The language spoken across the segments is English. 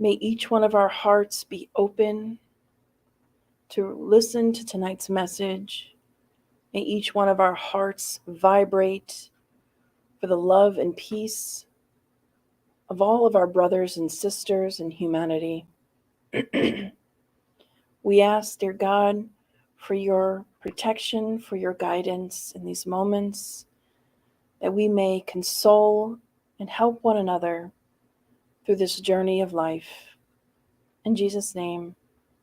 May each one of our hearts be open to listen to tonight's message. May each one of our hearts vibrate for the love and peace of all of our brothers and sisters in humanity. We ask, dear God, for your protection, for your guidance in these moments, that we may console and help one another through this journey of life. In Jesus' name,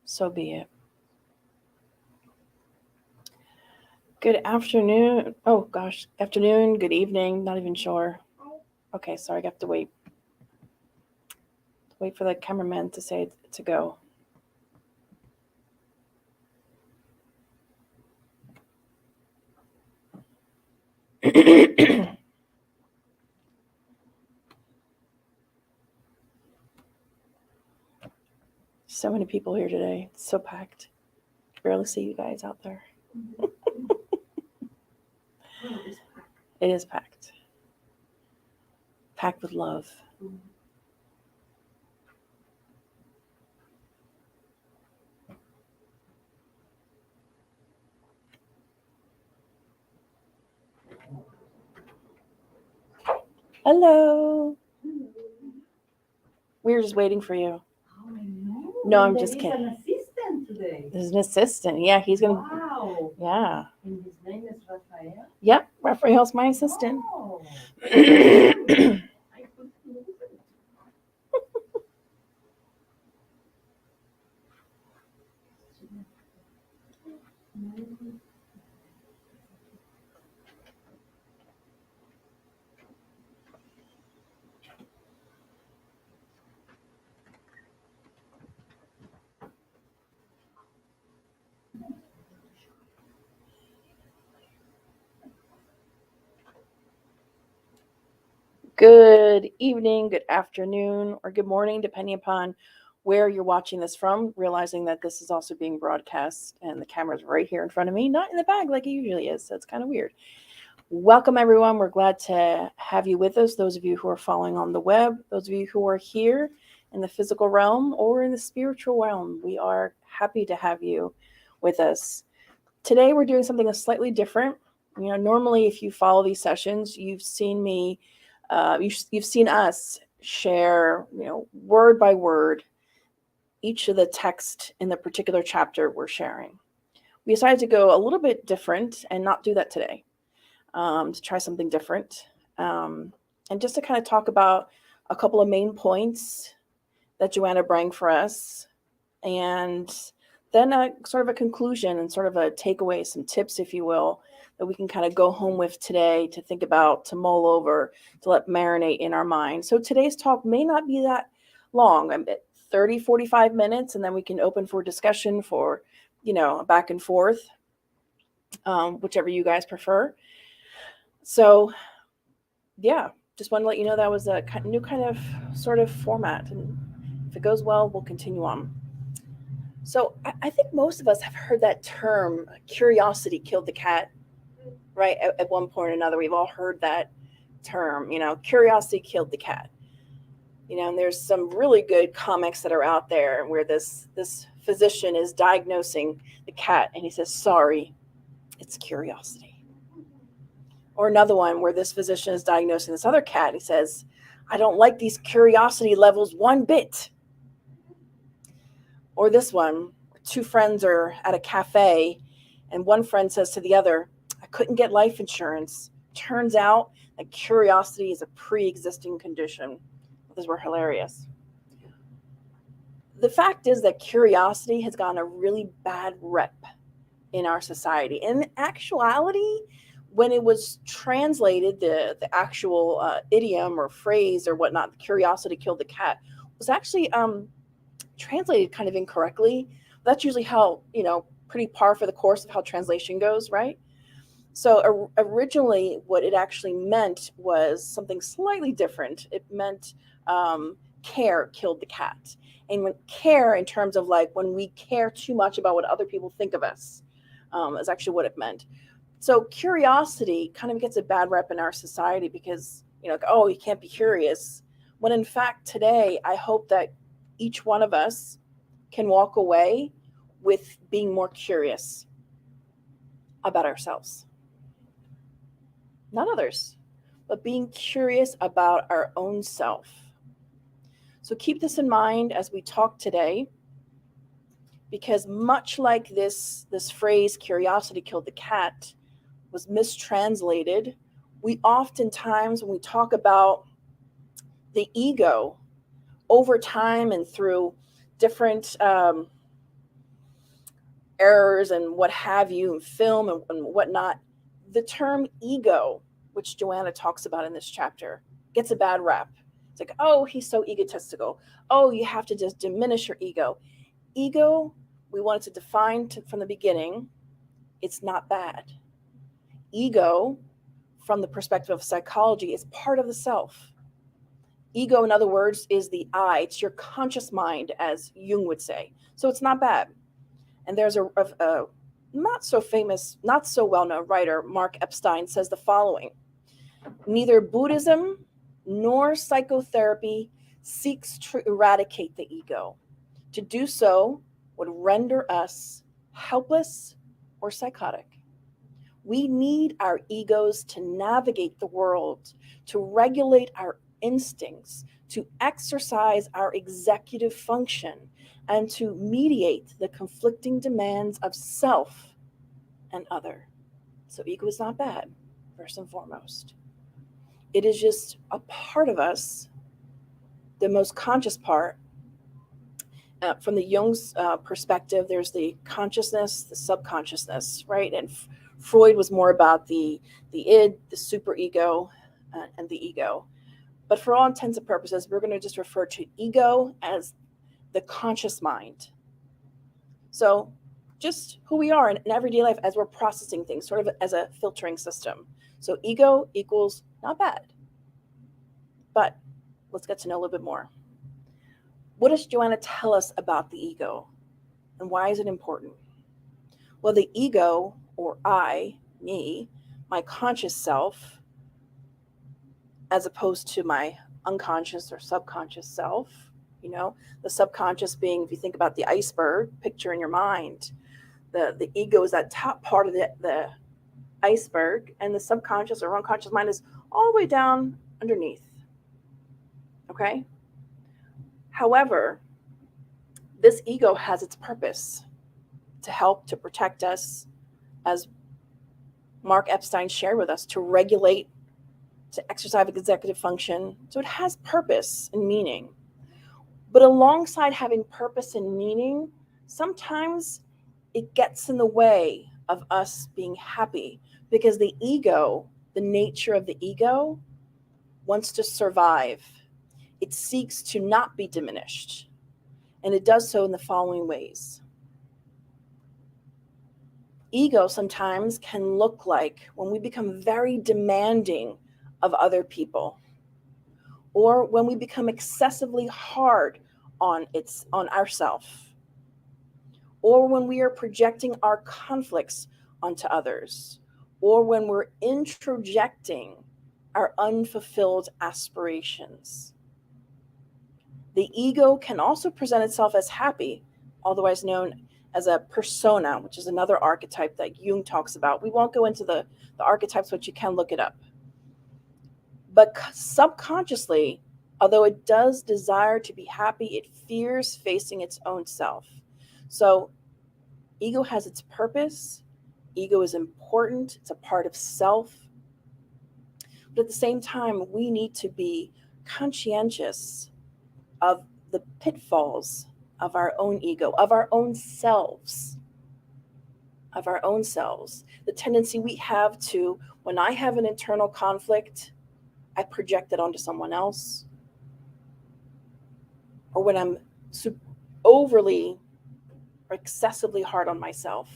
so be it. Good afternoon. Oh gosh, afternoon, good evening, not even sure. Okay, sorry, I have to wait. Wait for the cameraman to say to go. So many people here today. It's so packed. Barely see you guys out there. It is packed. Packed with love. Hello. We were just waiting for you. No, I'm just kidding. An assistant today. There's an assistant. Yeah, he's gonna. Wow. Yeah. And his name is Raphael. Yep, Raphael's my assistant. Oh. Good evening, good afternoon, or good morning, depending upon where you're watching this from, realizing that this is also being broadcast and the camera's right here in front of me, not in the back like it usually is. So it's kind of weird. Welcome, everyone. We're glad to have you with us. Those of you who are following on the web, those of you who are here in the physical realm or in the spiritual realm, we are happy to have you with us. Today, we're doing something slightly different. Normally, if you follow these sessions, you've seen me, you've seen us share, word by word, each of the text in the particular chapter we're sharing. We decided to go a little bit different and not do that today, to try something different, and just to kind of talk about a couple of main points that Joanna brought for us, and then sort of a conclusion and sort of a takeaway, some tips, if you will, that we can kind of go home with today to think about, to mull over, to let marinate in our mind. So today's talk may not be that long, 30, 45 minutes, and then we can open for discussion for, back and forth, whichever you guys prefer. So, yeah, just want to let you know that was a new kind of sort of format. And if it goes well, we'll continue on. So I think most of us have heard that term, curiosity killed the cat, right? At one point or another, we've all heard that term, curiosity killed the cat. And there's some really good comics that are out there where this physician is diagnosing the cat and he says, sorry, it's curiosity. Or another one where this physician is diagnosing this other cat. He says, I don't like these curiosity levels one bit. Or this one, two friends are at a cafe and one friend says to the other, I couldn't get life insurance. Turns out that curiosity is a pre-existing condition. Those were hilarious. The fact is that curiosity has gotten a really bad rep in our society. In actuality, when it was translated, the actual idiom or phrase or whatnot, curiosity killed the cat, was actually translated kind of incorrectly. That's usually how, pretty par for the course of how translation goes, right? So originally what it actually meant was something slightly different. It meant care killed the cat. And when care, in terms of like when we care too much about what other people think of us, is actually what it meant. So curiosity kind of gets a bad rep in our society because, oh, you can't be curious. When in fact today, I hope that each one of us can walk away with being more curious about ourselves. Not others, but being curious about our own self. So keep this in mind as we talk today, because much like this phrase, curiosity killed the cat, was mistranslated, we oftentimes, when we talk about the ego over time and through different errors and what have you in film and whatnot, the term ego, which Joanna talks about in this chapter, gets a bad rap. It's like, oh, he's so egotistical. Oh, you have to just diminish your ego. Ego, we wanted to define from the beginning, it's not bad. Ego, from the perspective of psychology, is part of the self. Ego, in other words, is the I. It's your conscious mind, as Jung would say. So it's not bad. And there's a not so famous, not so well-known writer, Mark Epstein, says the following: neither Buddhism nor psychotherapy seeks to eradicate the ego. To do so would render us helpless or psychotic. We need our egos to navigate the world, to regulate our instincts, to exercise our executive function, and to mediate the conflicting demands of self and other. So ego is not bad, first and foremost. It is just a part of us, the most conscious part. From the Jung's perspective, there's the consciousness, the subconsciousness, right? And Freud was more about the id, the superego, and the ego. But for all intents and purposes, we're going to just refer to ego as the conscious mind. So just who we are in everyday life as we're processing things, sort of as a filtering system. So ego equals not bad. But let's get to know a little bit more. What does Joanna tell us about the ego? And why is it important? Well, the ego, or I, me, my conscious self, as opposed to my unconscious or subconscious self, the subconscious being, if you think about the iceberg picture in your mind, the ego is that top part of the iceberg, and the subconscious or unconscious mind is all the way down underneath. Okay? However, this ego has its purpose to help, to protect us, as Mark Epstein shared with us, to regulate, to exercise executive function. So it has purpose and meaning. But alongside having purpose and meaning, sometimes it gets in the way of us being happy, because the ego, the nature of the ego, wants to survive. It seeks to not be diminished. And it does so in the following ways. Ego sometimes can look like when we become very demanding of other people, or when we become excessively hard on ourselves, or when we are projecting our conflicts onto others, or when we're introjecting our unfulfilled aspirations. The ego can also present itself as happy, otherwise known as a persona, which is another archetype that Jung talks about. We won't go into the archetypes, but you can look it up. But subconsciously, although it does desire to be happy, it fears facing its own self. So ego has its purpose. Ego is important. It's a part of self. But at the same time, we need to be conscientious of the pitfalls of our own ego, of our own selves, the tendency we have to, when I have an internal conflict, I project it onto someone else, or when I'm overly or excessively hard on myself.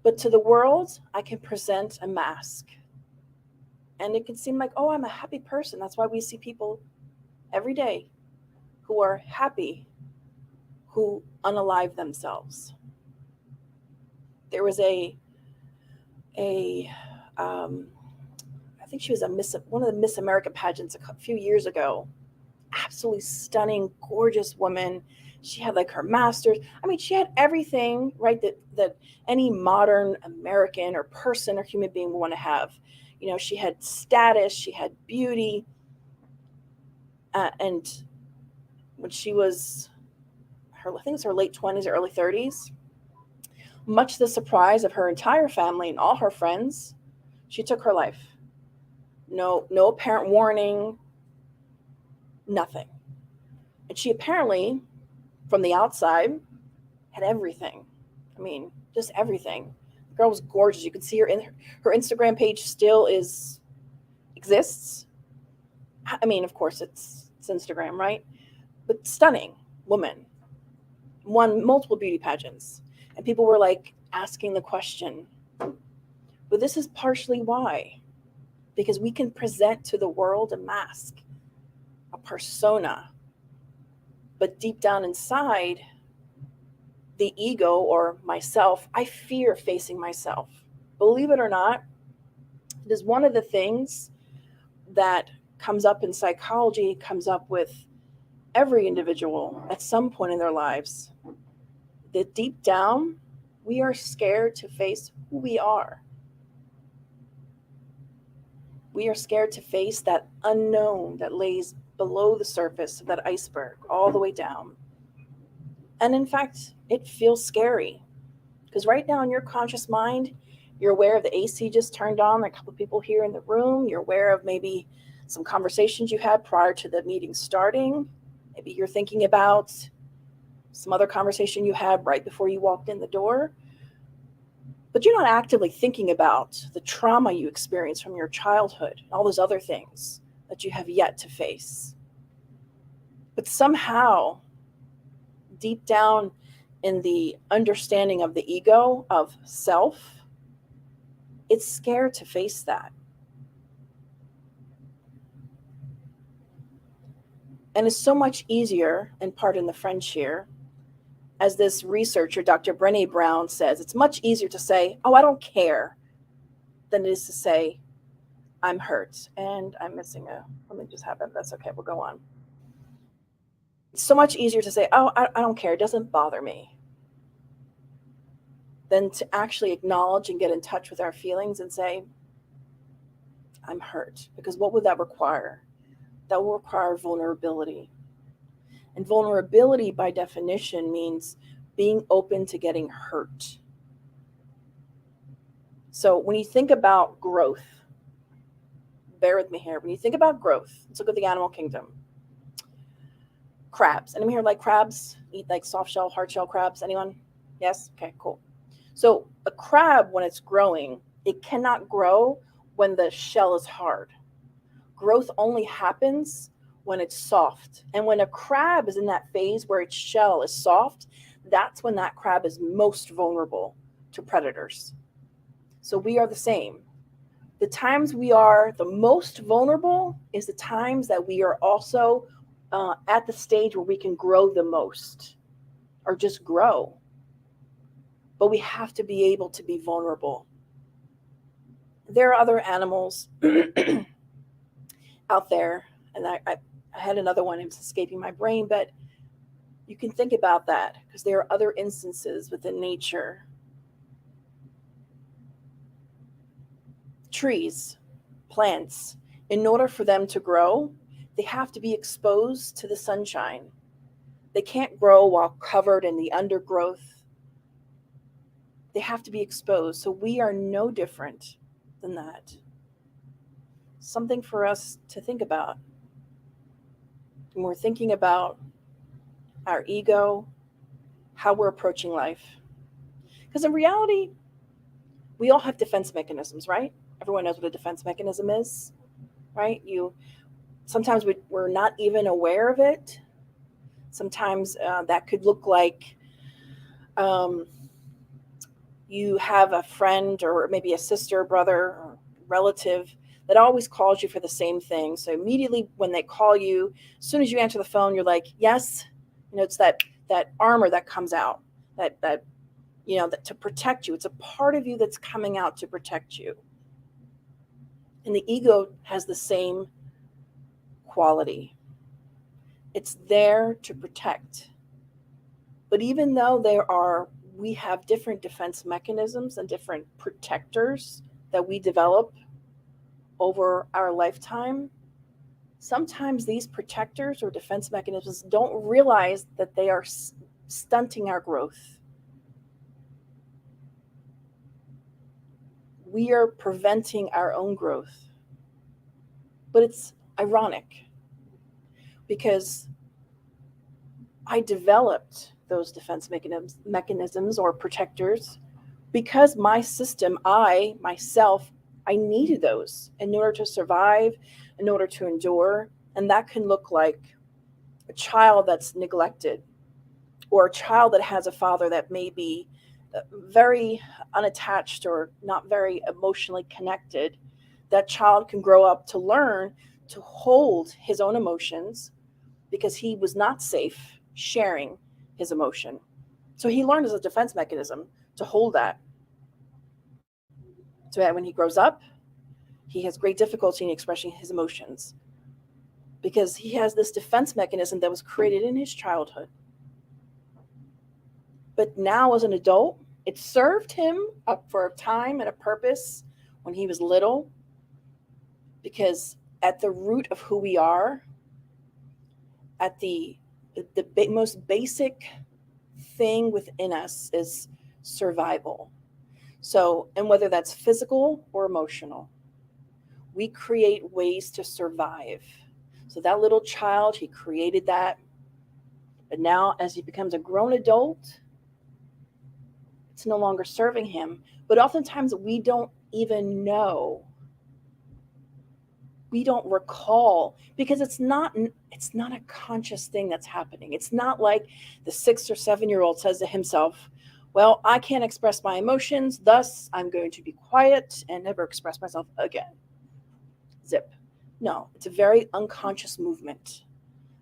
But to the world, I can present a mask, and it can seem like, oh, I'm a happy person. That's why we see people every day who are happy, who unalive themselves. There was I think she was one of the Miss America pageants a few years ago, absolutely stunning, gorgeous woman. She had like her master's. I mean, she had everything, right, that any modern American or person or human being would want to have. You know, she had status, she had beauty. And when she was, I think it's her late 20s or early 30s, much to the surprise of her entire family and all her friends, she took her life. No apparent warning, nothing. And she apparently, from the outside, had everything. I mean, just everything. The girl was gorgeous. You could see her in her Instagram page still exists. I mean, of course, it's Instagram, right? But stunning woman. Won multiple beauty pageants. And people were like asking the question, but this is partially why. Because we can present to the world a mask, a persona. But deep down inside, the ego or myself, I fear facing myself. Believe it or not, it is one of the things that comes up in psychology, comes up with every individual at some point in their lives. That deep down, we are scared to face who we are. We are scared to face that unknown that lays below the surface of that iceberg all the way down. And in fact, it feels scary because right now in your conscious mind, you're aware of the AC just turned on, a couple of people here in the room. You're aware of maybe some conversations you had prior to the meeting starting. Maybe you're thinking about some other conversation you had right before you walked in the door. But you're not actively thinking about the trauma you experienced from your childhood, all those other things that you have yet to face. But somehow, deep down in the understanding of the ego, of self, it's scared to face that. And it's so much easier, and pardon the French here, as this researcher, Dr. Brené Brown, says, it's much easier to say, oh, I don't care, than it is to say, I'm hurt. And I'm missing something just happened. That's okay. We'll go on. It's so much easier to say, oh, I don't care. It doesn't bother me, than to actually acknowledge and get in touch with our feelings and say, I'm hurt. Because what would that require? That will require vulnerability. And vulnerability, by definition, means being open to getting hurt. So when you think about growth, bear with me here. When you think about growth, let's look at the animal kingdom. Crabs. Anyone here like crabs? Eat like soft shell, hard shell crabs? Anyone? Yes? Okay, cool. So a crab, when it's growing, it cannot grow when the shell is hard. Growth only happens when it's soft. And when a crab is in that phase where its shell is soft, that's when that crab is most vulnerable to predators. So we are the same. The times we are the most vulnerable is the times that we are also at the stage where we can grow the most, or just grow. But we have to be able to be vulnerable. There are other animals out there, and I had another one, it's escaping my brain, but you can think about that because there are other instances within nature. Trees, plants, in order for them to grow, they have to be exposed to the sunshine. They can't grow while covered in the undergrowth. They have to be exposed. So we are no different than that. Something for us to think about. When we're thinking about our ego, how we're approaching life. Because in reality, we all have defense mechanisms, right? Everyone knows what a defense mechanism is, right? Sometimes we're not even aware of it. Sometimes that could look like you have a friend or maybe a sister, brother, or relative that always calls you for the same thing. So immediately when they call you, as soon as you answer the phone, you're like, yes. It's that armor that comes out, that to protect you. It's a part of you that's coming out to protect you. And the ego has the same quality. It's there to protect. But even though we have different defense mechanisms and different protectors that we develop over our lifetime, sometimes these protectors or defense mechanisms don't realize that they are stunting our growth. We are preventing our own growth. But it's ironic because I developed those defense mechanisms or protectors because my system, I needed those in order to survive, in order to endure. And that can look like a child that's neglected, or a child that has a father that may be very unattached or not very emotionally connected. That child can grow up to learn to hold his own emotions because he was not safe sharing his emotion. So he learned as a defense mechanism to hold that. So that when he grows up, he has great difficulty in expressing his emotions because he has this defense mechanism that was created in his childhood. But now as an adult, it served him up for a time and a purpose when he was little, because at the root of who we are, at the most basic thing within us is survival. So, and whether that's physical or emotional, we create ways to survive. So that little child, he created that. But now as he becomes a grown adult, it's no longer serving him. But oftentimes we don't even know. We don't recall because it's not a conscious thing that's happening. It's not like the 6 or 7-year-old says to himself, well, I can't express my emotions, thus I'm going to be quiet and never express myself again. Zip. No, it's a very unconscious movement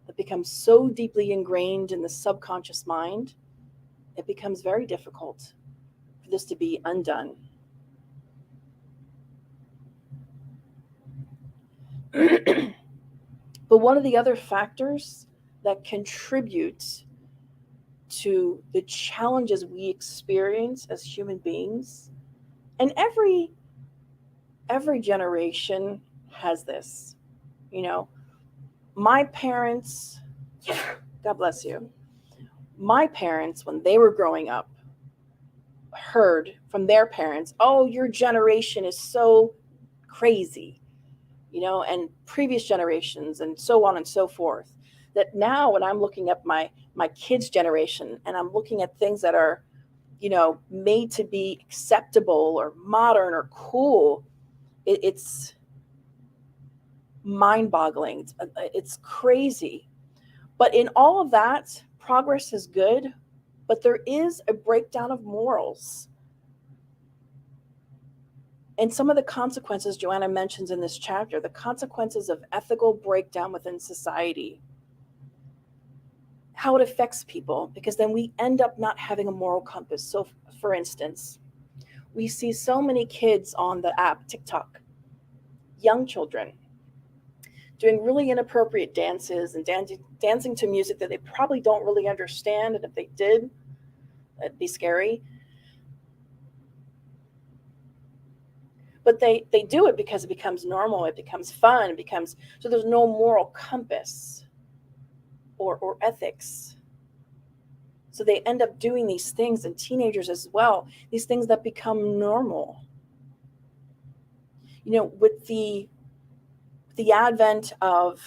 that becomes so deeply ingrained in the subconscious mind, it becomes very difficult for this to be undone. But one of the other factors that contributes to the challenges we experience as human beings, and every generation has this, my parents, God bless you, my parents, when they were growing up, heard from their parents, oh, your generation is so crazy, and previous generations and so on and so forth. That now when I'm looking at my kids' generation and I'm looking at things that are, made to be acceptable or modern or cool, it's mind-boggling. It's crazy. But in all of that, progress is good, but there is a breakdown of morals. And some of the consequences Joanna mentions in this chapter, the consequences of ethical breakdown within society, how it affects people, because then we end up not having a moral compass. So, for instance, we see so many kids on the app TikTok, young children, doing really inappropriate dances and dancing to music that they probably don't really understand. And if they did, it'd be scary. But they do it because it becomes normal, it becomes fun, so there's no moral compass or ethics. So they end up doing these things, and teenagers as well, these things that become normal. With the advent of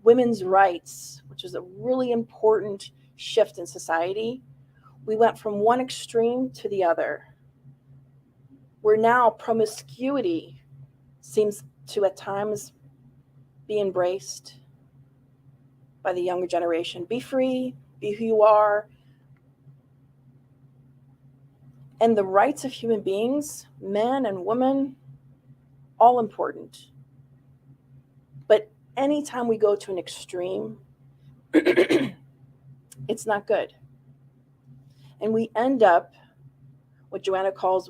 women's rights, which is a really important shift in society, we went from one extreme to the other, where now promiscuity seems to at times be embraced by the younger generation. Be free, be who you are. And the rights of human beings, men and women, all important. But anytime we go to an extreme, it's not good. And we end up, what Joanna calls,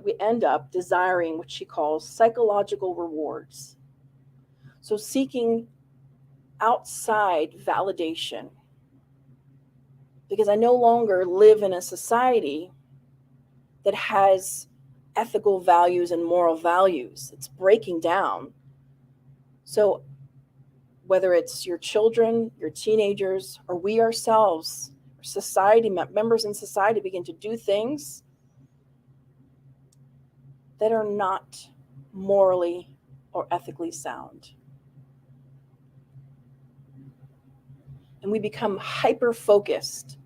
we end up desiring what she calls psychological rewards. So seeking outside validation, because I no longer live in a society that has ethical values and moral values. It's breaking down. So whether it's your children, your teenagers, or we ourselves, society members in society begin to do things that are not morally or ethically sound. And we become hyper-focused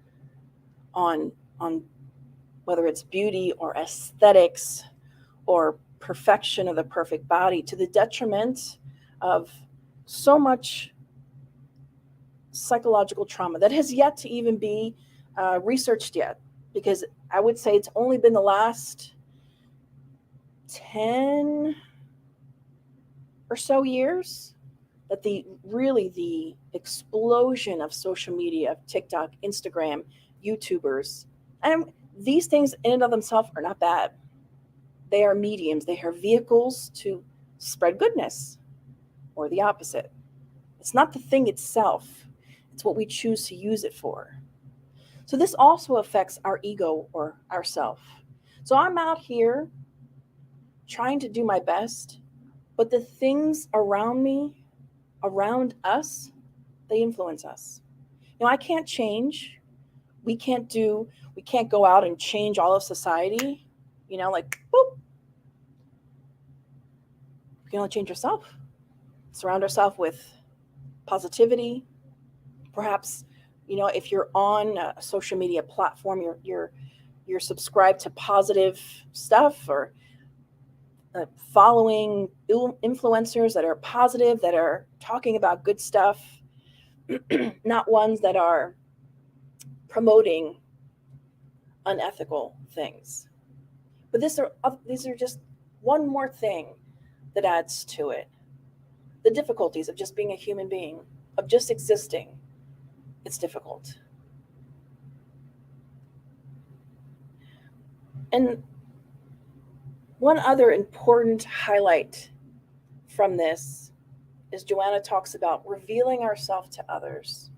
on whether it's beauty or aesthetics or perfection of the perfect body, to the detriment of so much psychological trauma that has yet to even be researched yet. Because I would say it's only been the last 10 or so years that the explosion of social media, of TikTok, Instagram, YouTubers, and these things in and of themselves are not bad. They are mediums. They are vehicles to spread goodness, or the opposite. It's not the thing itself. It's what we choose to use it for. So this also affects our ego or ourself. So I'm out here trying to do my best, but the things around me, around us, they influence us. I can't change. We can't go out and change all of society, like, boop. We can only change ourselves. Surround ourselves with positivity. Perhaps, if you're on a social media platform, you're subscribed to positive stuff, or following influencers that are positive, that are talking about good stuff, not ones that are promoting unethical things. But these are just one more thing that adds to it. The difficulties of just being a human being, of just existing. It's difficult. And one other important highlight from this is Joanna talks about revealing ourselves to others.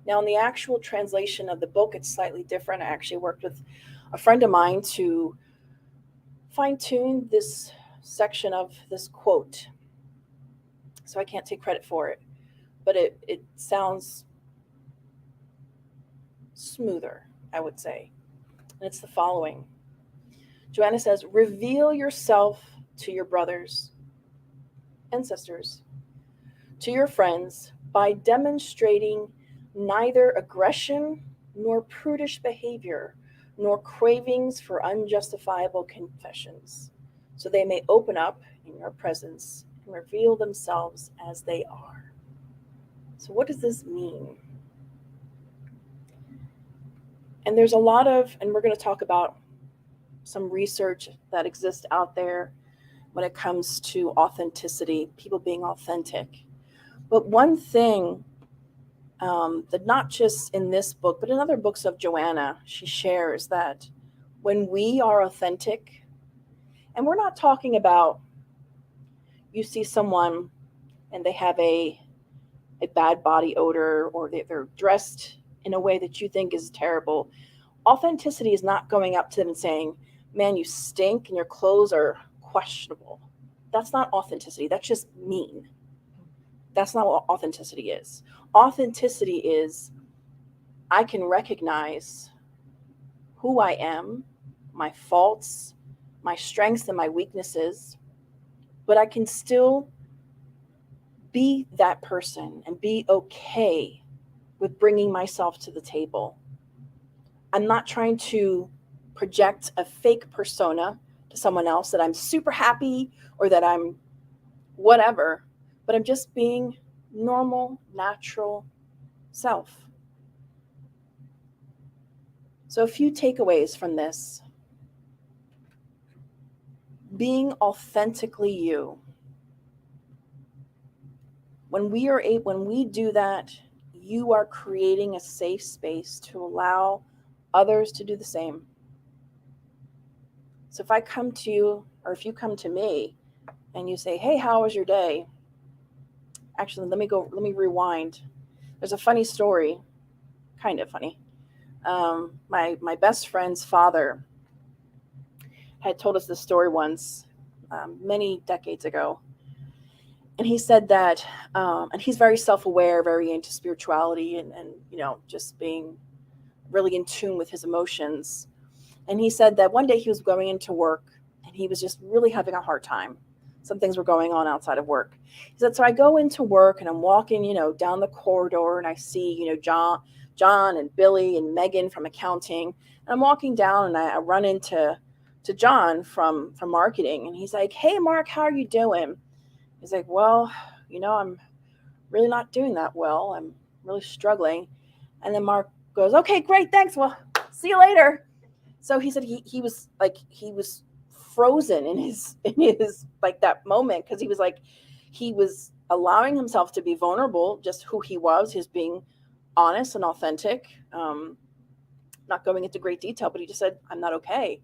Now, in the actual translation of the book, it's slightly different. I actually worked with a friend of mine to fine-tune this section of this quote. So I can't take credit for it, but it sounds smoother, I would say. And it's the following. Joanna says, reveal yourself to your brothers and sisters, to your friends, by demonstrating neither aggression nor prudish behavior, nor cravings for unjustifiable confessions, so they may open up in your presence and reveal themselves as they are. So what does this mean? And there's a lot of, and we're going to talk about some research that exists out there when it comes to authenticity, people being authentic. But one thing that not just in this book, but in other books of Joanna, she shares that when we are authentic, and we're not talking about you see someone and they have a bad body odor, or they're dressed in a way that you think is terrible. Authenticity is not going up to them and saying, man, you stink and your clothes are questionable. That's not authenticity. That's just mean. That's not what authenticity is. Authenticity is, I can recognize who I am, my faults, my strengths and my weaknesses, but I can still be that person and be okay with bringing myself to the table. I'm not trying to project a fake persona to someone else that I'm super happy or that I'm whatever, but I'm just being normal, natural self. So a few takeaways from this. Being authentically you. When we do that, you are creating a safe space to allow others to do the same. So if I come to you, or if you come to me and you say, hey, how was your day? actually, let me rewind. There's a funny story, kind of funny. My best friend's father had told us this story once, many decades ago. And he said that, and he's very self-aware, very into spirituality and just being really in tune with his emotions. And he said that one day he was going into work and he was just really having a hard time. Some things were going on outside of work. He said, so I go into work and I'm walking, down the corridor and I see, John and Billy and Megan from accounting. And I'm walking down and I run into John from marketing. And he's like, hey, Mark, how are you doing? He's like, well, I'm really not doing that well. I'm really struggling. And then Mark goes, okay, great, thanks. Well, see you later. So he said he was frozen in his like that moment, because he was allowing himself to be vulnerable, just who he was, his being honest and authentic, not going into great detail, but he just said, I'm not okay.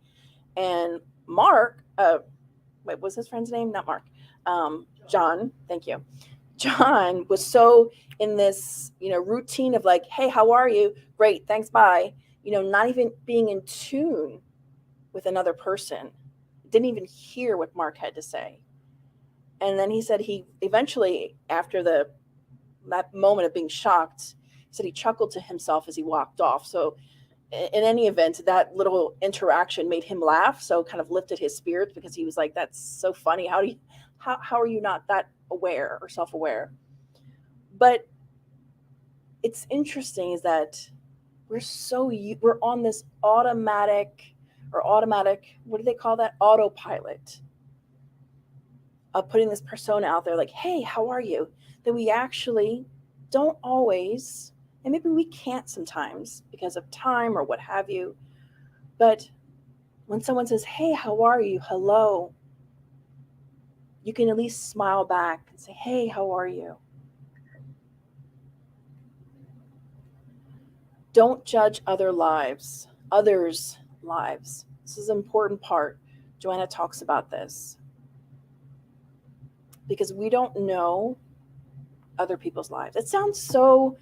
And Mark, what was his friend's name? Not Mark. John, thank you. John was so in this, routine of like, hey, how are you? Great, thanks, bye. Not even being in tune with another person. Didn't even hear what Mark had to say. And then he said he eventually, after that moment of being shocked, he said he chuckled to himself as he walked off. So in any event, that little interaction made him laugh, so kind of lifted his spirits, because he was like, that's so funny. How are you not that aware or self-aware? But it's interesting is that we're on this automatic, what do they call that? Autopilot of putting this persona out there like, hey, how are you? That we actually don't always, and maybe we can't sometimes because of time or what have you. But when someone says, hey, how are you? Hello. You can at least smile back and say, hey, how are you? Don't judge others' lives. This is an important part. Joanna talks about this. Because we don't know other people's lives. It sounds so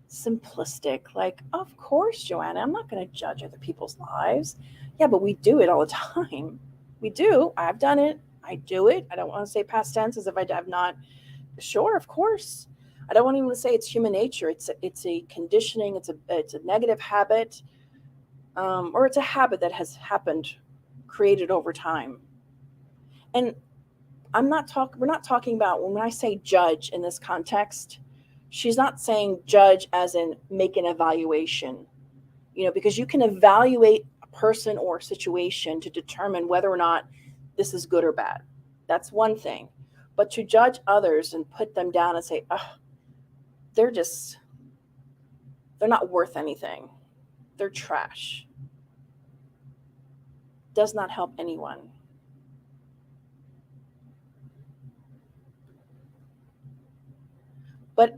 simplistic. Like, of course, Joanna, I'm not going to judge other people's lives. Yeah, but we do it all the time. We do. I've done it. I do it. I don't want to say past tense as if I have not. Sure, of course. I don't want even to say it's human nature. It's a conditioning. It's a negative habit, or it's a habit that has happened, created over time. And we're not talking about, when I say judge in this context, she's not saying judge as in make an evaluation, because you can evaluate a person or situation to determine whether or not this is good or bad. That's one thing. But to judge others and put them down and say, oh, they're not worth anything, they're trash, does not help anyone. But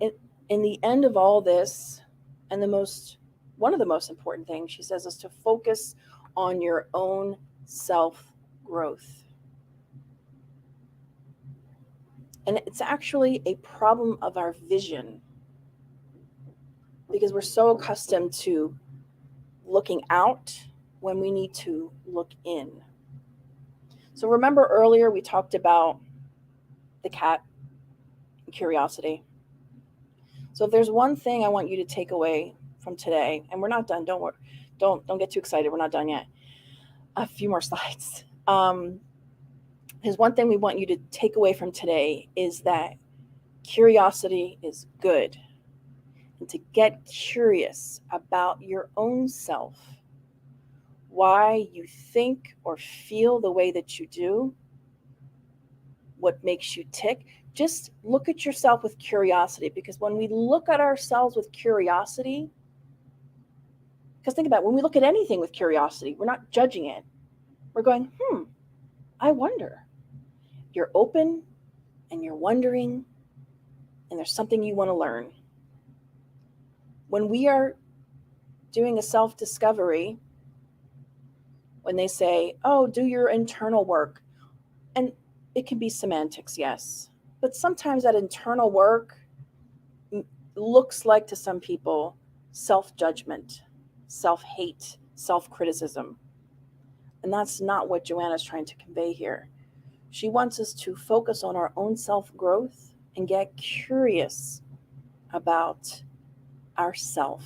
in the end of all this, and one of the most important things she says is to focus on your own self-growth. And it's actually a problem of our vision, because we're so accustomed to looking out when we need to look in. So remember earlier we talked about the cat and curiosity. So if there's one thing I want you to take away from today, and we're not done, don't worry, don't get too excited, we're not done yet. A few more slides. There's one thing we want you to take away from today is that curiosity is good. And to get curious about your own self, why you think or feel the way that you do, what makes you tick. Just look at yourself with curiosity, because when we look at ourselves with curiosity, because think about it, when we look at anything with curiosity, we're not judging it. We're going, I wonder. You're open and you're wondering, and there's something you want to learn. When we are doing a self-discovery, when they say, oh, do your internal work, and it can be semantics, yes. But sometimes that internal work looks like, to some people, self-judgment, self-hate, self-criticism. And that's not what Joanna's trying to convey here. She wants us to focus on our own self-growth and get curious about ourself.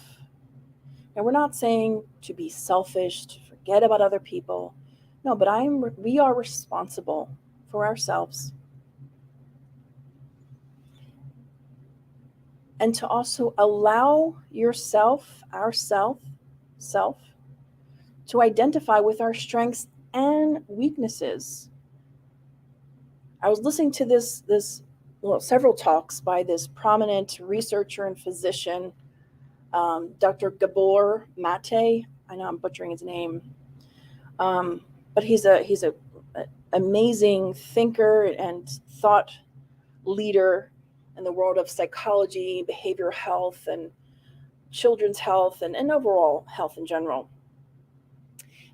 And we're not saying to be selfish, to forget about other people. No, but we are responsible for ourselves. And to also allow yourself, self, to identify with our strengths and weaknesses. I was listening to several talks by this prominent researcher and physician, Dr. Gabor Mate. I know I'm butchering his name, but he's a amazing thinker and thought leader in the world of psychology, behavioral health, and children's health, and overall health in general.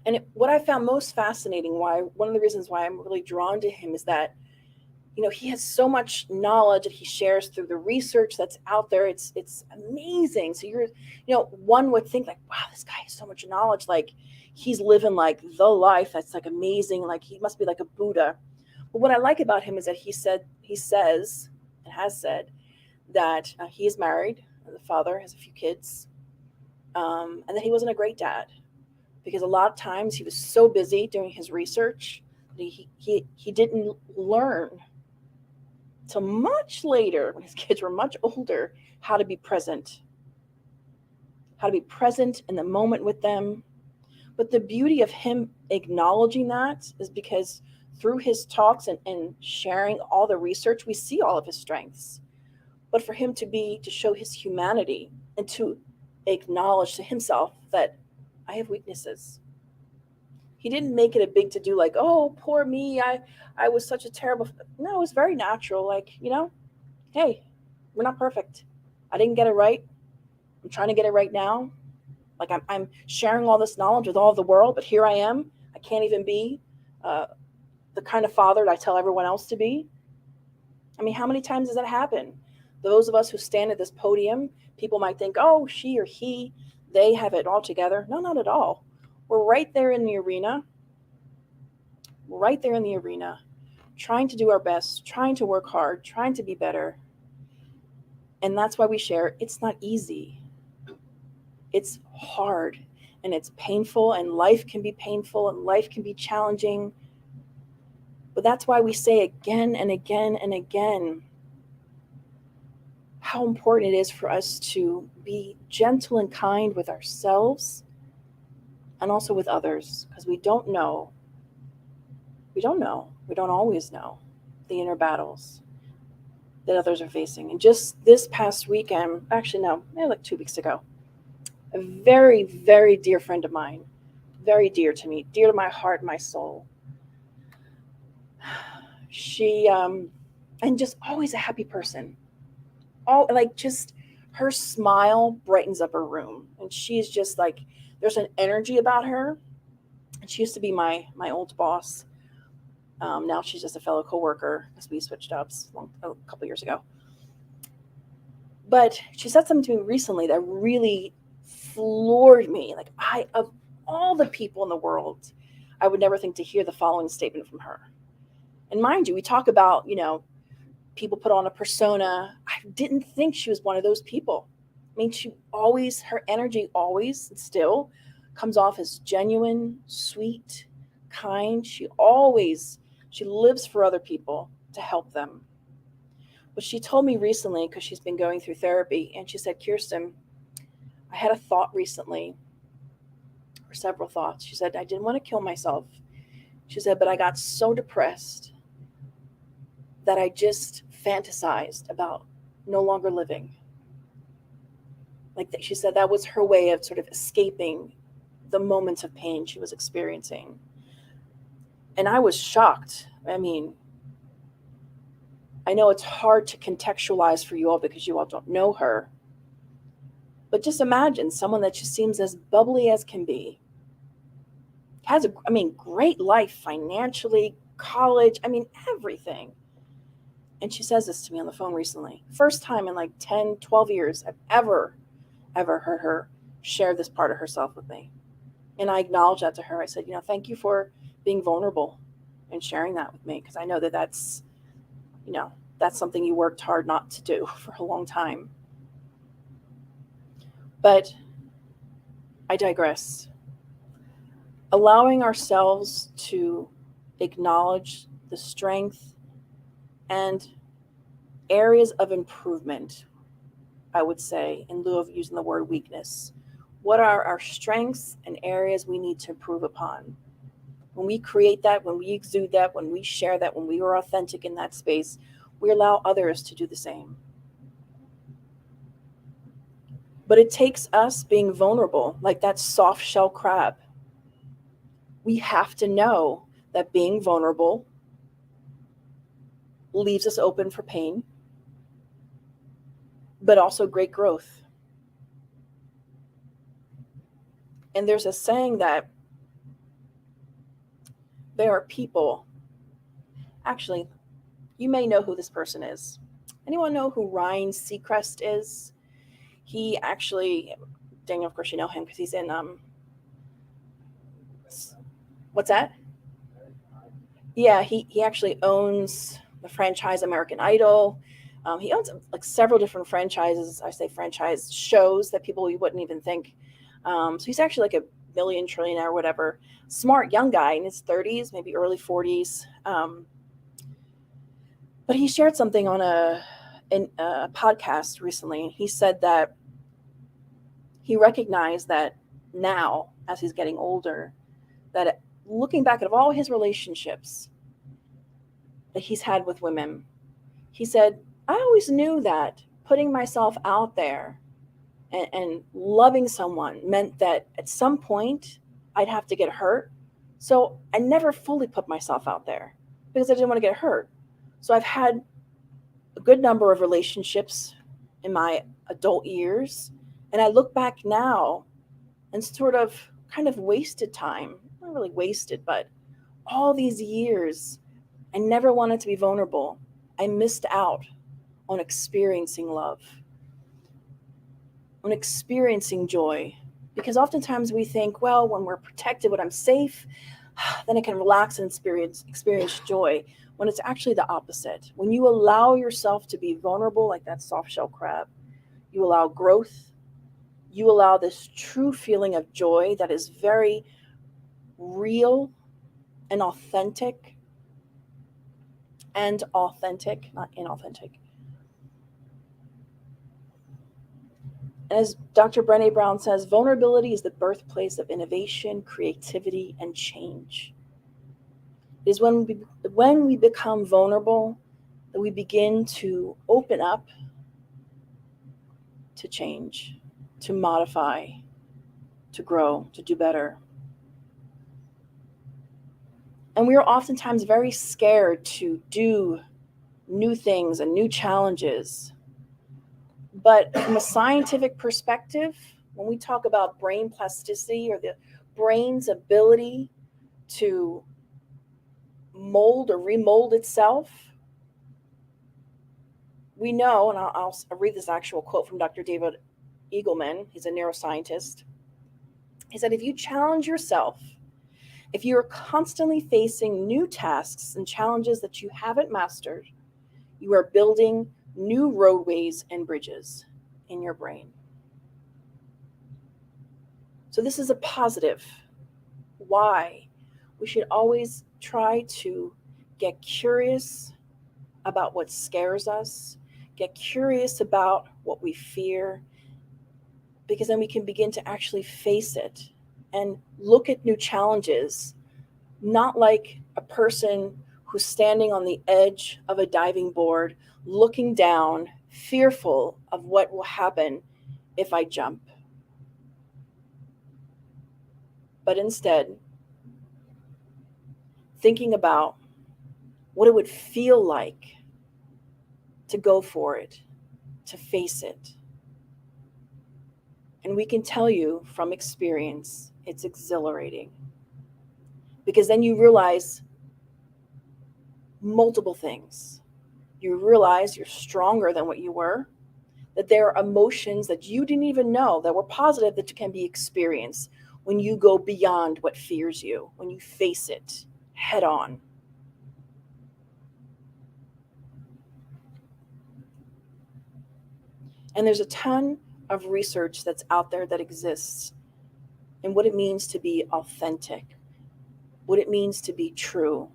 And what I found most fascinating, one of the reasons why I'm really drawn to him, is that, he has so much knowledge that he shares through the research that's out there. It's amazing. So one would think like, wow, this guy has so much knowledge. Like he's living like the life that's like amazing. Like he must be like a Buddha. But what I like about him is that he says and has said that he is married, the father has a few kids, and that he wasn't a great dad because a lot of times he was so busy doing his research that he didn't learn till much later, when his kids were much older, how to be present in the moment with them. But the beauty of him acknowledging that is because through his talks and sharing all the research, we see all of his strengths. But for him to show his humanity and to acknowledge to himself that I have weaknesses. He didn't make it a big to-do like, oh, poor me, I was such a terrible... No, it was very natural. Like, hey, we're not perfect. I didn't get it right. I'm trying to get it right now. Like I'm sharing all this knowledge with all of the world, but here I am. I can't even be the kind of father that I tell everyone else to be. I mean, how many times does that happen? Those of us who stand at this podium, people might think, oh, she or he, they have it all together. No, not at all. We're right there in the arena. Trying to do our best, trying to work hard, trying to be better. And that's why we share. It's not easy. It's hard and it's painful, and life can be painful and life can be challenging. But that's why we say again and again and again how important it is for us to be gentle and kind with ourselves and also with others, because we don't always know the inner battles that others are facing. And just this past weekend, actually no, maybe like 2 weeks ago, a very, very dear friend of mine, very dear to me, dear to my heart, my soul. She, and just always a happy person. Just her smile brightens up her room. And she's just like, there's an energy about her. And she used to be my old boss. Now she's just a fellow coworker because we switched jobs a couple years ago. But she said something to me recently that really floored me. Like, of all the people in the world, I would never think to hear the following statement from her. And mind you, we talk about, people put on a persona. I didn't think she was one of those people. I mean, her energy always still comes off as genuine, sweet, kind. She lives for other people to help them. But she told me recently, because she's been going through therapy, and she said, Kirsten, I had a thought recently, or several thoughts. She said, I didn't want to kill myself. She said, but I got so depressed that I just fantasized about no longer living. She said that was her way of sort of escaping the moments of pain she was experiencing. And I was shocked. I mean, I know it's hard to contextualize for you all because you all don't know her. But just imagine someone that just seems as bubbly as can be. Has great life financially, college, everything. And she says this to me on the phone recently. First time in like 10, 12 years I've ever heard her share this part of herself with me. And I acknowledged that to her. I said, thank you for being vulnerable and sharing that with me, because I know that that's something you worked hard not to do for a long time. But I digress. Allowing ourselves to acknowledge the strength and areas of improvement, I would say, in lieu of using the word weakness. What are our strengths and areas we need to improve upon? When we create that, when we exude that, when we share that, when we are authentic in that space, we allow others to do the same. But it takes us being vulnerable, like that soft shell crab. We have to know that being vulnerable leaves us open for pain, but also great growth. And there's a saying that there are people, actually, you may know who this person is. Anyone know who Ryan Seacrest is? He actually, Daniel, of course you know him because he's in, what's that? Yeah, he actually owns the franchise American Idol. He owns like several different franchises. I say franchise shows that people you wouldn't even think. So he's actually like a million trillionaire or whatever. Smart young guy in his 30s, maybe early 40s. But he shared something on a podcast recently. He said that he recognized that now, as he's getting older, that looking back at all his relationships that he's had with women, he said, I always knew that putting myself out there and loving someone meant that at some point I'd have to get hurt. So I never fully put myself out there because I didn't want to get hurt. So I've had a good number of relationships in my adult years. And I look back now and sort of kind of wasted time. Not really wasted, but all these years, I never wanted to be vulnerable. I missed out on experiencing love, on experiencing joy. Because oftentimes we think, well, when we're protected, when I'm safe, then I can relax and experience joy. When it's actually the opposite. When you allow yourself to be vulnerable, like that soft shell crab, you allow growth. You allow this true feeling of joy that is very real and authentic, not inauthentic. As Dr. Brené Brown says, vulnerability is the birthplace of innovation, creativity, and change. It is when we become vulnerable that we begin to open up to change, to modify, to grow, to do better. And we are oftentimes very scared to do new things and new challenges. But from a scientific perspective, when we talk about brain plasticity or the brain's ability to mold or remold itself, we know, and I'll read this actual quote from Dr. David Eagleman, he's a neuroscientist. He said, if you challenge yourself, if you're constantly facing new tasks and challenges that you haven't mastered, you are building new roadways and bridges in your brain. So this is a positive. Why? We should always try to get curious about what scares us, get curious about what we fear, because then we can begin to actually face it and look at new challenges, not like a person who's standing on the edge of a diving board, looking down, fearful of what will happen if I jump. But instead, thinking about what it would feel like to go for it, to face it. And we can tell you from experience, it's exhilarating. Because then you realize multiple things. You realize you're stronger than what you were, that there are emotions that you didn't even know that were positive that can be experienced when you go beyond what fears you, when you face it head on. And there's a ton of research that's out there that exists in what it means to be authentic, what it means to be true.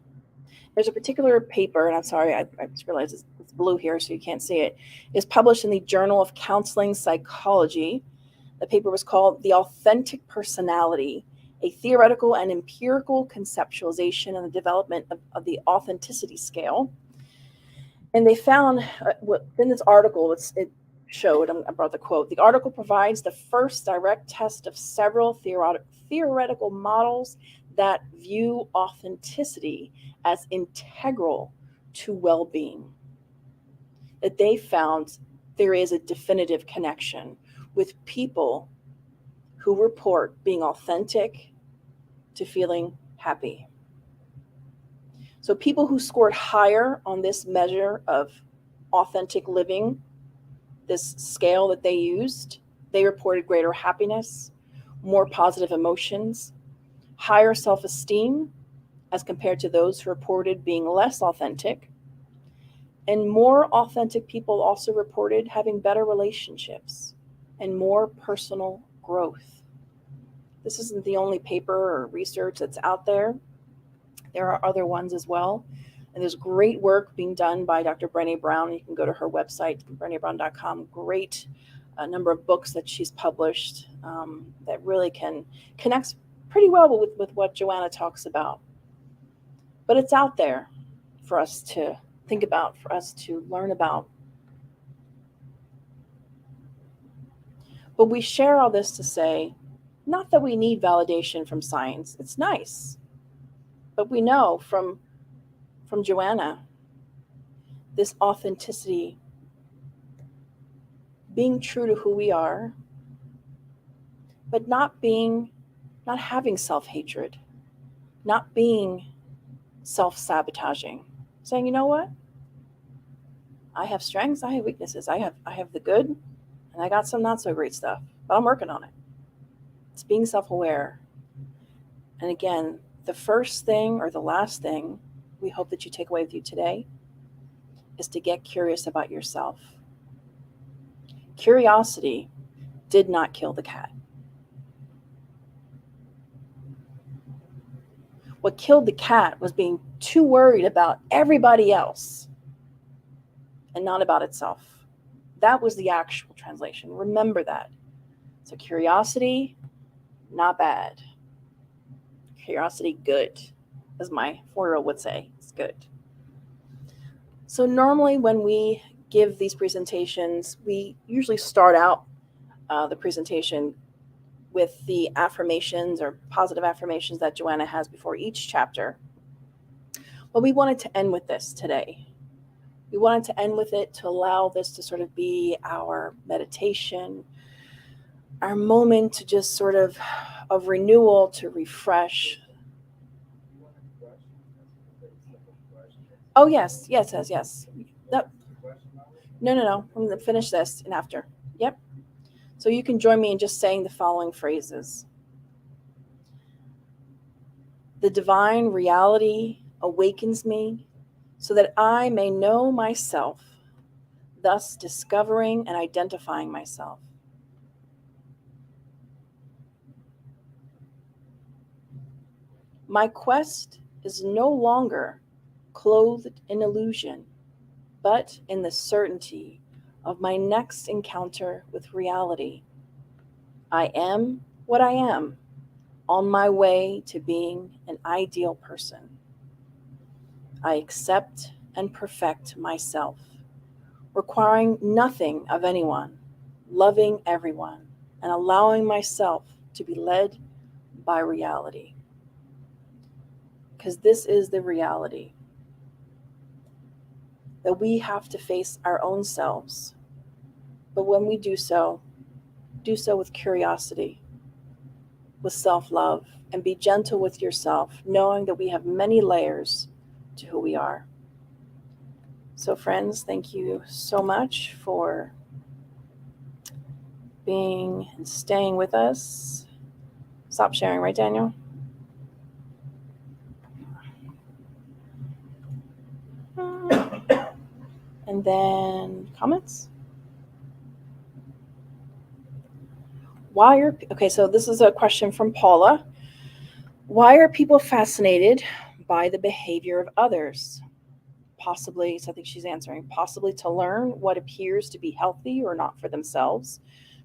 There's a particular paper, and I'm sorry, I just realized it's blue here, so you can't see it. It's published in the Journal of Counseling Psychology. The paper was called The Authentic Personality, a Theoretical and Empirical Conceptualization and the Development of the Authenticity Scale. And they found, in this article, it showed, I brought the quote, the article provides the first direct test of several theoretical models that view authenticity as integral to well-being. That they found there is a definitive connection with people who report being authentic to feeling happy. So people who scored higher on this measure of authentic living, this scale that they used, they reported greater happiness, more positive emotions, higher self-esteem as compared to those who reported being less authentic. And more authentic people also reported having better relationships and more personal growth. This isn't the only paper or research that's out there. There are other ones as well. And there's great work being done by Dr. Brené Brown. You can go to her website, brenebrown.com. Great number of books that she's published that really connects pretty well with what Joanna talks about. But it's out there for us to think about, for us to learn about. But we share all this to say, not that we need validation from science. It's nice. But we know from Joanna, this authenticity, being true to who we are, but not having self-hatred, not being self-sabotaging, saying, you know what? I have strengths, I have weaknesses, I have the good, and I got some not so great stuff, but I'm working on it. It's being self-aware. And again, the first thing or the last thing we hope that you take away with you today is to get curious about yourself. Curiosity did not kill the cat. What killed the cat was being too worried about everybody else and not about itself. That was the actual translation. Remember that. So curiosity, not bad. Curiosity, good, as my 4-year-old would say. It's good. So normally when we give these presentations, we usually start out the presentation with the affirmations or positive affirmations that Joanna has before each chapter. But we wanted to end with this today. We wanted to end with it to allow this to sort of be our meditation, our moment to just sort of renewal, to refresh. Oh, yes. No. I'm going to finish this and after. Yep. So you can join me in just saying the following phrases. The divine reality awakens me so that I may know myself, thus discovering and identifying myself. My quest is no longer clothed in illusion, but in the certainty of my next encounter with reality. I am what I am, on my way to being an ideal person. I accept and perfect myself, requiring nothing of anyone, loving everyone, and allowing myself to be led by reality. Because this is the reality, that we have to face our own selves. But when we do so with curiosity, with self-love, and be gentle with yourself, knowing that we have many layers to who we are. So friends, thank you so much for being and staying with us. Stop sharing, right, Daniel? And then comments. Okay, so this is a question from Paula. Why are people fascinated by the behavior of others? Possibly, so I think she's answering, possibly to learn what appears to be healthy or not for themselves,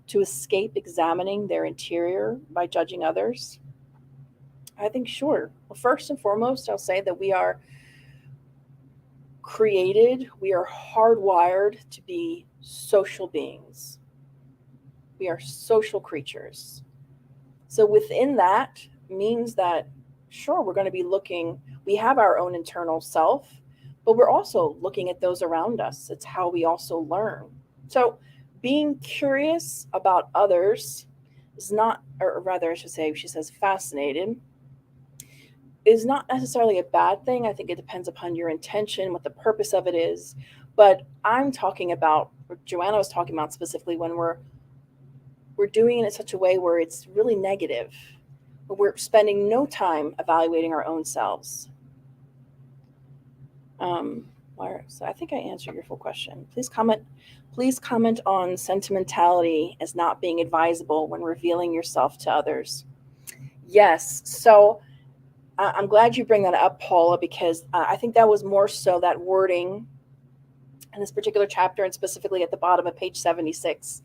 to escape examining their interior by judging others. I think, sure. Well, first and foremost, I'll say that we are hardwired to be social beings. We are social creatures. So within that means that, sure, we're going to be looking, we have our own internal self, but we're also looking at those around us. It's how we also learn. So being curious about others is not, or rather, I should say, she says fascinated, is not necessarily a bad thing. I think it depends upon your intention, what the purpose of it is. But I'm talking about, or Joanna was talking about specifically when we're doing it in such a way where it's really negative. We're spending no time evaluating our own selves. So I think I answered your full question. Please comment on sentimentality as not being advisable when revealing yourself to others. Yes. So I'm glad you bring that up, Paula, because I think that was more so that wording in this particular chapter, and specifically at the bottom of page 76.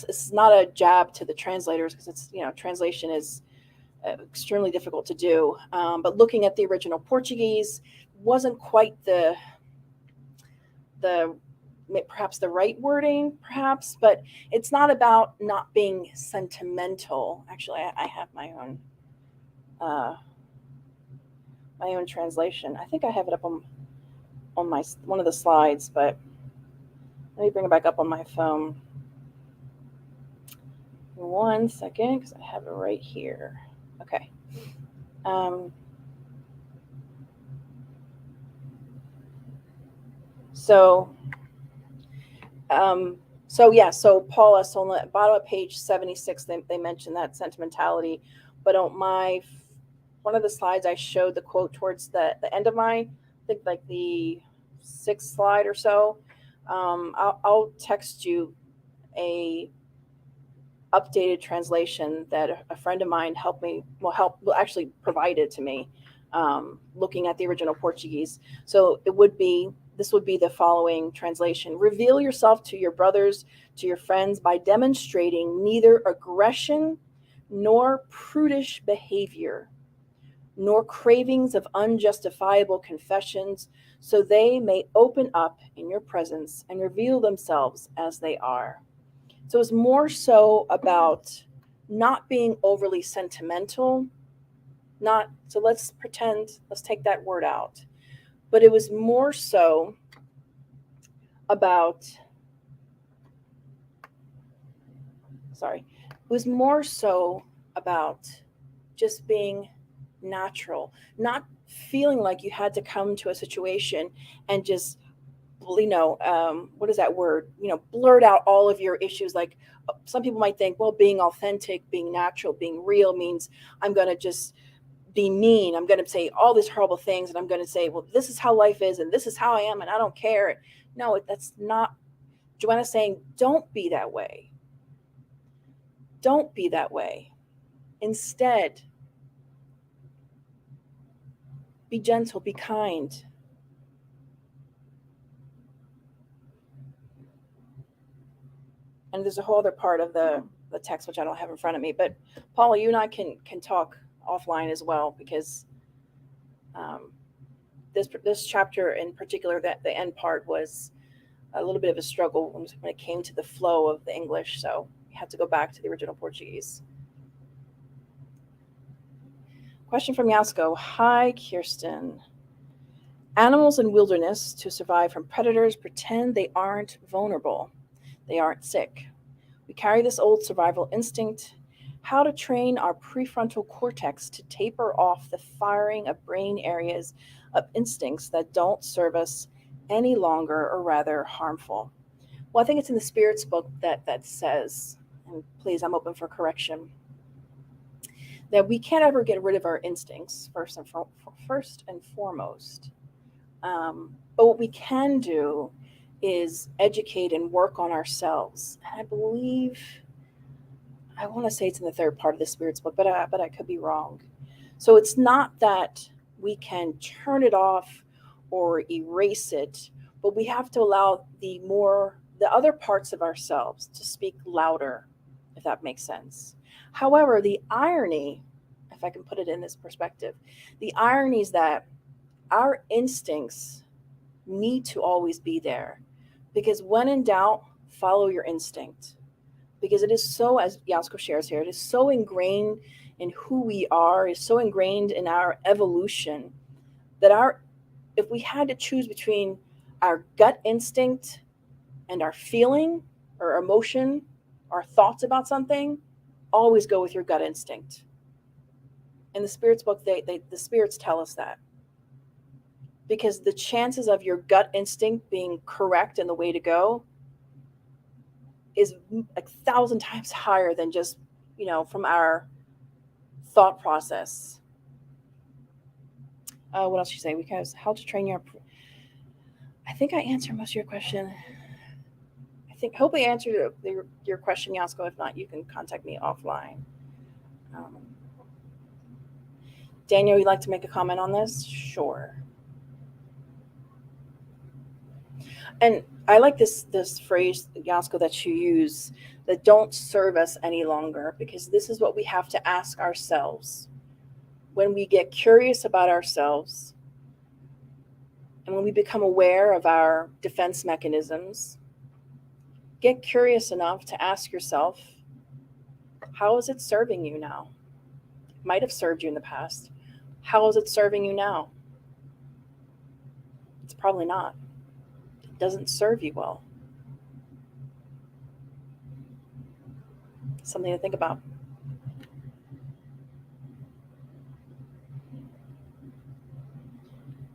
It's not a jab to the translators, because it's, translation is extremely difficult to do. But looking at the original Portuguese wasn't quite the perhaps the right wording, perhaps, but it's not about not being sentimental. Actually, I have my own translation. I think I have it up on my one of the slides, but let me bring it back up on my phone. 1 second, because I have it right here. Okay. So Paula, so on the bottom of page 76, they mentioned that sentimentality, but on one of the slides I showed the quote towards the end of I think like the 6th slide or so. I'll text you a updated translation that a friend of mine actually provided to me, looking at the original Portuguese. So this would be the following translation. Reveal yourself to your brothers, to your friends, by demonstrating neither aggression nor prudish behavior, nor cravings of unjustifiable confessions, so they may open up in your presence and reveal themselves as they are. So it's more so about not being overly sentimental, let's take that word out. But it was more so about, just being natural, not feeling like you had to come to a situation and just, what is that word? Blurt out all of your issues. Like some people might think, well, being authentic, being natural, being real means I'm going to just be mean. I'm going to say all these horrible things, and I'm going to say, well, this is how life is, and this is how I am, and I don't care. No, that's not. Joanna's saying, don't be that way. Don't be that way. Instead, be gentle, be kind. And there's a whole other part of the text which I don't have in front of me. But Paula, you and I can talk offline as well, because this chapter in particular, that the end part was a little bit of a struggle when it came to the flow of the English. So we had to go back to the original Portuguese. Question from Yasko. Hi, Kirsten. Animals in wilderness, to survive from predators, pretend they aren't vulnerable. They aren't sick. We carry this old survival instinct. How to train our prefrontal cortex to taper off the firing of brain areas of instincts that don't serve us any longer, or rather harmful. Well, I think it's in the Spirit's book that says, and please, I'm open for correction, that we can't ever get rid of our instincts, first and foremost. But what we can do is educate and work on ourselves. And I believe, I want to say it's in the third part of the Spirit's book, but I could be wrong. So it's not that we can turn it off or erase it, but we have to allow the other parts of ourselves to speak louder, if that makes sense. However, the irony, if I can put it in this perspective, the irony is that our instincts need to always be there, because when in doubt, follow your instinct. Because it is so, as Yasko shares here, it is so ingrained in who we are, is so ingrained in our evolution, that if we had to choose between our gut instinct and our feeling or emotion, our thoughts about something, always go with your gut instinct. In the Spirit's book, the spirits tell us that. Because the chances of your gut instinct being correct and the way to go is 1,000 times higher than just, from our thought process. What else you say? Because how to train I think I answered most of your question. Hopefully I answered your question, Yasko. If not, you can contact me offline. Daniel, you'd like to make a comment on this? Sure. And I like this phrase, Yasko, that you use, that don't serve us any longer, because this is what we have to ask ourselves. When we get curious about ourselves, and when we become aware of our defense mechanisms, get curious enough to ask yourself, how is it serving you now? It might have served you in the past. How is it serving you now? It's probably not. It doesn't serve you well. Something to think about.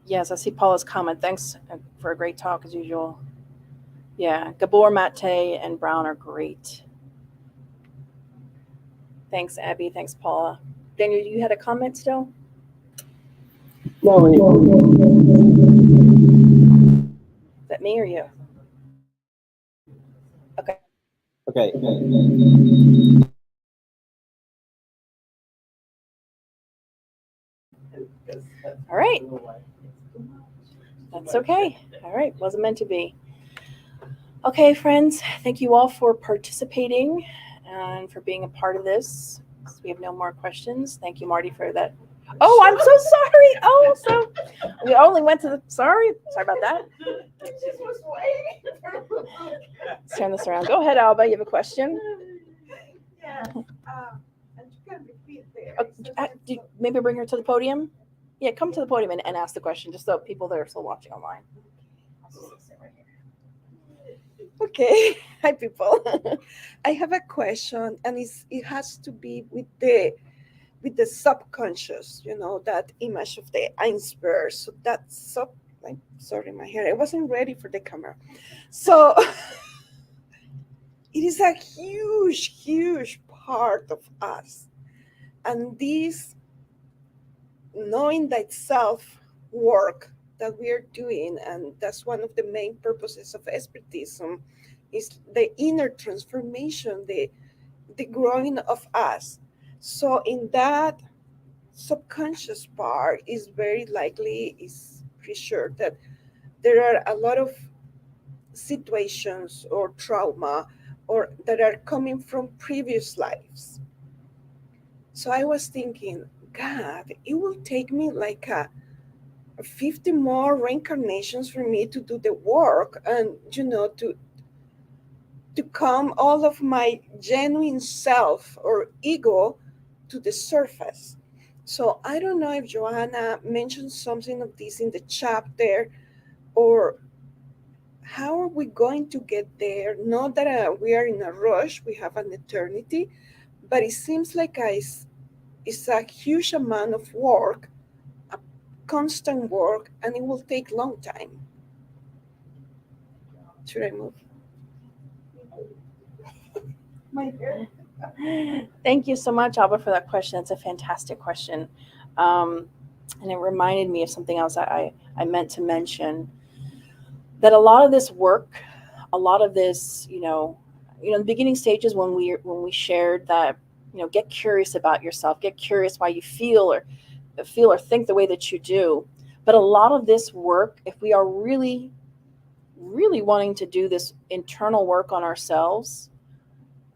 Yes, I see Paula's comment. Thanks for a great talk as usual. Yeah, Gabor, Mate, and Brown are great. Thanks, Abby. Thanks, Paula. Daniel, you had a comment still? No. Is that me or you? Okay. Okay. All right. That's okay. All right. Wasn't meant to be. Okay, friends. Thank you all for participating and for being a part of this. We have no more questions. Thank you, Marty, for that. Oh, I'm so sorry. Oh, so we only went to the. Sorry about that. Let's turn this around. Go ahead, Alba. You have a question? Yeah. And you can repeat there. Maybe bring her to the podium. Yeah, come to the podium and ask the question, just so people that are still watching online. Okay. Hi, people. I have a question, and it has to be with the subconscious. That image of the iceberg. So that's I'm sorry, my hair. I wasn't ready for the camera. So it is a huge, huge part of us, and this knowing thyself work that we are doing, and that's one of the main purposes of Spiritism, is the inner transformation, the growing of us. So in that subconscious part is very likely, is pretty sure that there are a lot of situations or trauma or that are coming from previous lives. So I was thinking, God, it will take me like 50 more reincarnations for me to do the work, and to come all of my genuine self or ego to the surface. So I don't know if Joanna mentioned something of this in the chapter, or how are we going to get there? Not that we are in a rush, we have an eternity, but it seems like it's a huge amount of work, constant work, and it will take long time. Should I move? My hair. Thank you so much, Alba, for that question. It's a fantastic question. And it reminded me of something else I meant to mention, that a lot of this work, a lot of this, the beginning stages when we shared that, get curious about yourself, get curious why you feel or think the way that you do. But a lot of this work, if we are really, really wanting to do this internal work on ourselves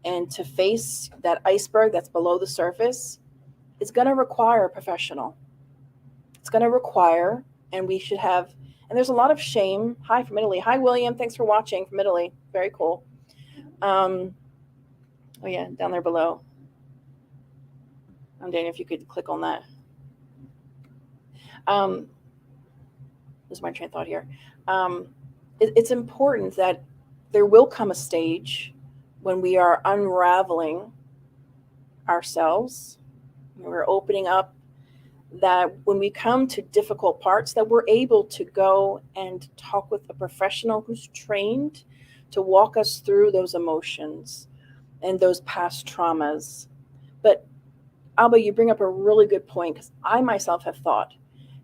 and to face that iceberg that's below the surface, it's going to require a professional. It's going to require, and we should have, and there's a lot of shame. Hi from Italy. Hi, William. Thanks for watching from Italy. Very cool. Oh, yeah, down there below. I'm Daniel, if you could click on that. This is my train of thought here. It's important that there will come a stage when we are unraveling ourselves, when we're opening up, that when we come to difficult parts, that we're able to go and talk with a professional who's trained to walk us through those emotions and those past traumas. But Alba, you bring up a really good point, because I myself have thought,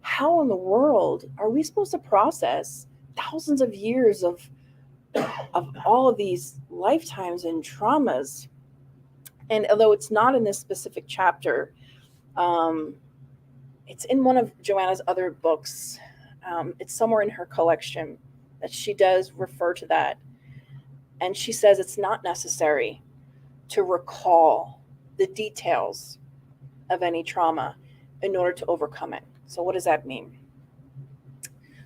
how in the world are we supposed to process thousands of years of all of these lifetimes and traumas? And although it's not in this specific chapter, it's in one of Joanna's other books. It's somewhere in her collection that she does refer to that. And she says it's not necessary to recall the details of any trauma in order to overcome it. So what does that mean?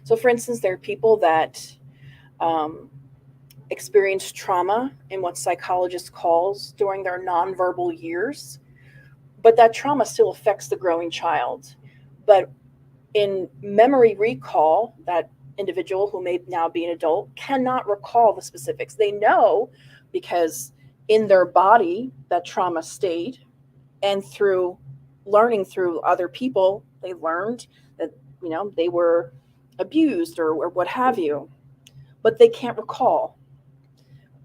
So for instance, there are people that experience trauma in what psychologists calls during their nonverbal years, but that trauma still affects the growing child. But in memory recall, that individual who may now be an adult cannot recall the specifics. They know because in their body that trauma stayed, and through learning through other people, they learned that, they were abused or what have you, but they can't recall.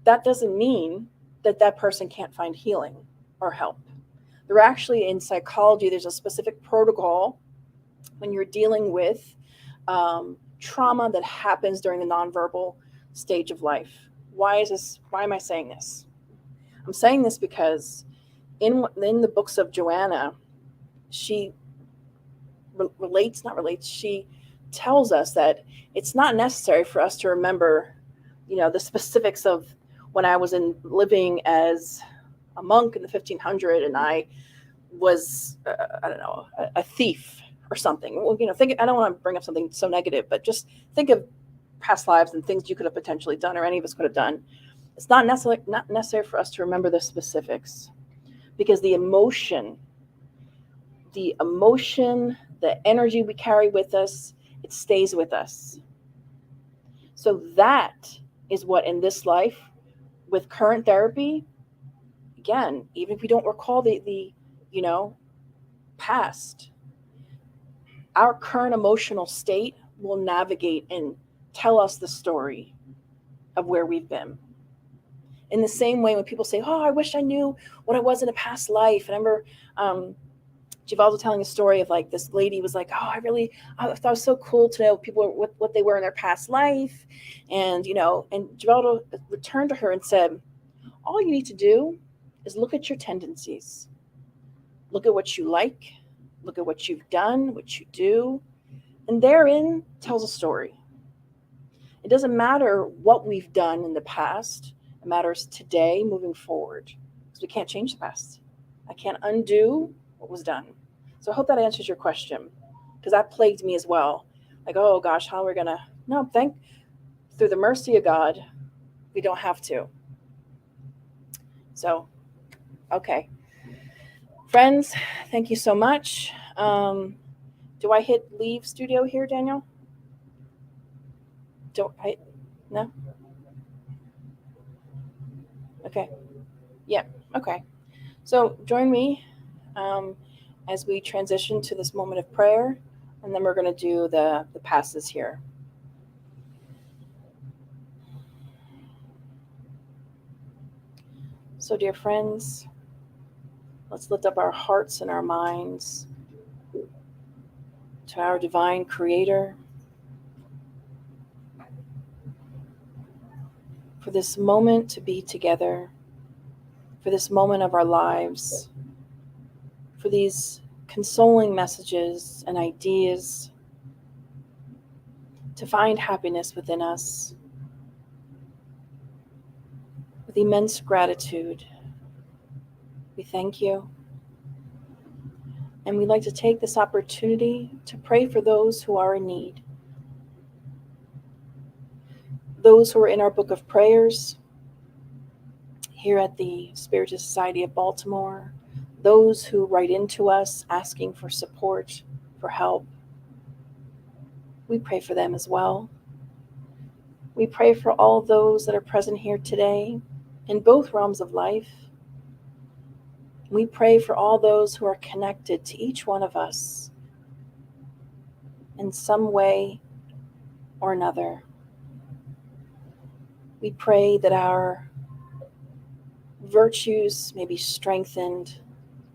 That doesn't mean that that person can't find healing or help. They're actually, in psychology, there's a specific protocol when you're dealing with trauma that happens during the nonverbal stage of life. Why am I saying this? I'm saying this because in the books of Joanna, she she tells us that it's not necessary for us to remember, the specifics of when I was living as a monk in the 1500s and I was, a thief or something. Well, I don't want to bring up something so negative, but just think of past lives and things you could have potentially done, or any of us could have done. It's not necessary for us to remember the specifics, because the emotion, the energy we carry with us, it stays with us. So that is what in this life, with current therapy, again, even if we don't recall the past, our current emotional state will navigate and tell us the story of where we've been. In the same way, when people say, "Oh, I wish I knew what I was in a past life," and I remember Divaldo telling a story of like this lady was like, "Oh, I thought it was so cool to know people what they were in their past life," and and Divaldo returned to her and said, "All you need to do is look at your tendencies, look at what you like, look at what you've done, what you do, and therein tells a story. It doesn't matter what we've done in the past. It matters today, moving forward, because we can't change the past. I can't undo what was done." So I hope that answers your question, because that plagued me as well. Like, oh gosh, how are we gonna? No, through the mercy of God, we don't have to. So, okay, friends, thank you so much. Do I hit leave studio here, Daniel? No? Okay. Yeah, okay. So join me as we transition to this moment of prayer. And then we're going to do the passes here. So, dear friends, let's lift up our hearts and our minds to our divine creator for this moment to be together, for this moment of our lives, for these consoling messages and ideas to find happiness within us. With immense gratitude, we thank you. And we'd like to take this opportunity to pray for those who are in need. Those who are in our book of prayers here at the Spiritist Society of Baltimore. Those who write into us asking for support, for help. We pray for them as well. We pray for all those that are present here today in both realms of life. We pray for all those who are connected to each one of us in some way or another. We pray that our virtues may be strengthened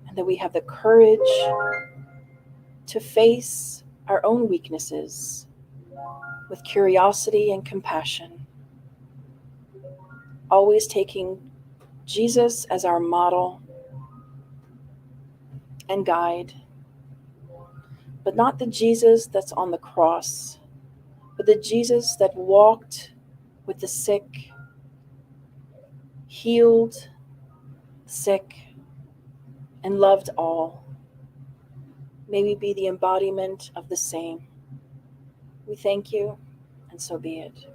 and that we have the courage to face our own weaknesses with curiosity and compassion, always taking Jesus as our model and guide, but not the Jesus that's on the cross, but the Jesus that walked with the sick, healed the sick, and loved all. May we be the embodiment of the same. We thank you, and so be it.